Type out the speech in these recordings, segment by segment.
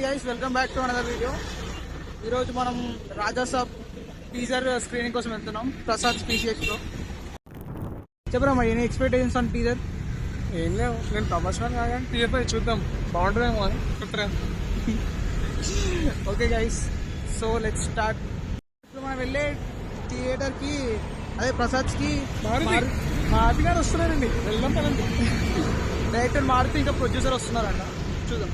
Guys welcome back to another video. ఈరోజు మనం Raja Saab teaser screening కోసం వెళ్తున్నాం ప్రసాద్ స్పీషియస్లో. చెప్పరా మరి ఎనీ ఎక్స్పెక్టేషన్స్ ఆన్ టీజర్? ఏం లేవు, నేను ప్రమోషన్ కానీ టీజర్ పై చూద్దాం బాగుంటుందేమో అని చెప్తారా. Okay guys, so let's start. ఇప్పుడు మనం వెళ్ళే థియేటర్కి అదే ప్రసాద్కి మారుతి గారు వస్తున్నారండి, వెళ్దాం పదండి. డైరెక్టర్ మారుతి ఇంకా ప్రొడ్యూసర్ వస్తున్నారంట, చూద్దాం.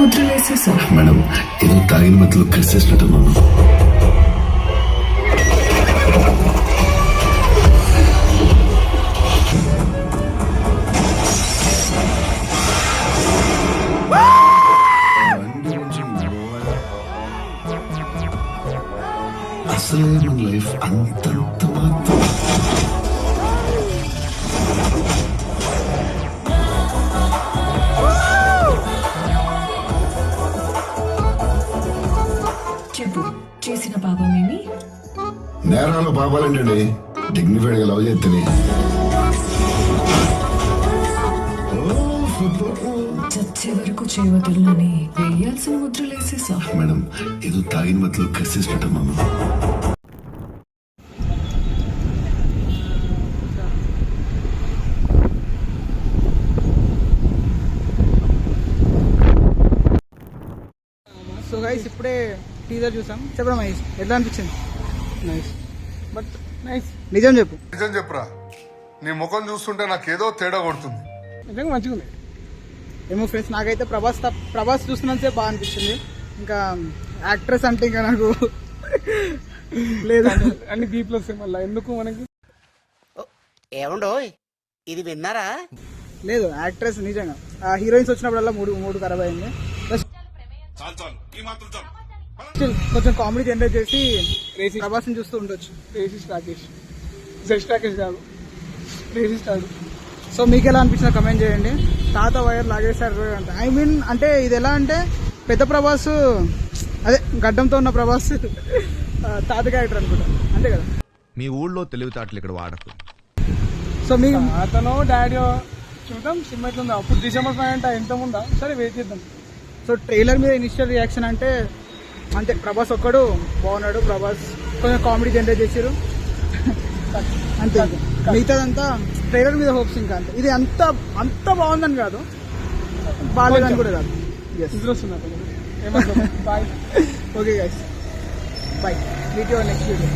ముద్ర వేసేసా మేడం, ఏదో తాగిన మధ్యలో కలిసేసినట్టున్నాను. అసలు మన లైఫ్ అంతంత మాత్రం. చేసిన పాపమేమి? నేరాలు పాపాలంటే డిగ్నిఫైడ్ గా లవ్ చేస్తే చచ్చే వరకు చేయవద్దని వేయాల్సిన ముద్రలేసేసా మేడం, ఏదో తాగిన మధ్యలో కలిసేసినట్టున్నాను. సో గైస్ ఇప్పుడే టీజర్ చూసాం. చెప్పరా మహేష్, ఎట్లా అనిపించింది? Nice, but nice. నిజం చెప్పు. నిజం చెప్పురా, నీ ముఖం చూస్తుంటే నాకేదో తేడా కొడుతుంది. నిజంగా మంచిగా ఉంది. ఏమో ఫ్రెండ్స్, నాకైతే ప్రభాస్ చూస్తున్నంతసేపు బాగా అనిపించింది. ఇంకా యాక్ట్రెస్ అంటే ఇంకా నాకు లేదు, అన్ని డీప్లు వస్తాయి మళ్ళీ ఎందుకు మనకి. ఏమండో ఇది విన్నారా? లేదు యాక్ట్రెస్ నిజంగా హీరోయిన్స్ వచ్చినప్పుడల్లా మూడు ఖరాబ్ అయింది. కొంచెం కామెడీ జనరేట్ చేసి ప్రభాస్ ని చూస్తూ ఉండొచ్చు. రేసిస్ట్ రాకేష్, జస్ట్ రాకేష్ కాదు, రేసిస్ట్ కాదు. సో మీకు ఎలా అనిపించినా కమెంట్ చేయండి. తాత వైర్ లాగేశారు అంట. ఐ మీన్ అంటే ఇది ఎలా అంటే పెద్ద ప్రభాస్, అదే గడ్డంతో ఉన్న ప్రభాస్ తాత క్యారెక్టర్ అనుకుంటా, అంతే కదా. మీ ఊళ్ళో తెలివితేటలు ఇక్కడ వాడకు. సో మీ అతను డాడీ చూద్దాం సినిమా ఎట్లుందా. అప్పుడు డిసెంబర్ 5 అంట, ఎంత ఉందా సరే వెయిట్ చేద్దాం. సో ట్రైలర్ మీద ఇనిషియల్ రియాక్షన్ అంటే అంతే, ప్రభాస్ ఒక్కడు బాగున్నాడు, ప్రభాస్ కొంచెం కామెడీ జనరేట్ చేశారు అంతే. మిగతాదంతా ట్రైలర్ మీద హోప్స్. ఇంకా అంతే, ఇది అంత బాగుందని కాదు, బాగాలేదని కూడా కాదు. ఏమంటారు? Bye. Okay guys, bye. Meet your next video.